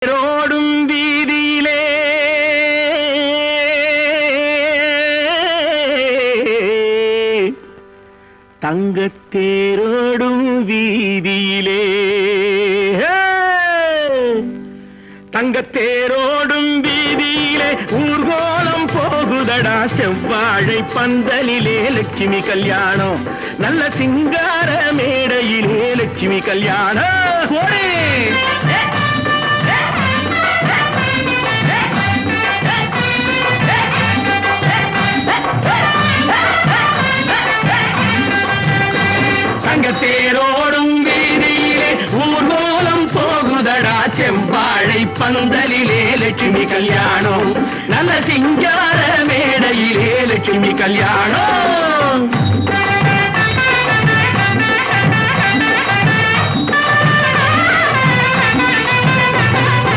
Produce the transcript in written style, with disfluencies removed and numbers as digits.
ரோடும் வீதியிலே தங்கத்தேரோடும் வீதியிலே தங்கத்தேரோடும் வீதியிலே ஊர்கோலம் போகுதடா செவ்வாழை பந்தலிலே லட்சுமி கல்யாணம் நல்ல சிங்கார மேடையிலே லட்சுமி கல்யாணம் தங்கத்தேரோடும் வீதியிலே ஊர்கோலம் போகுதடா செவ்வாழை பந்தலிலே லட்சுமி கல்யாணம் நல்ல சிங்கார மேடையிலே லட்சுமி கல்யாணம்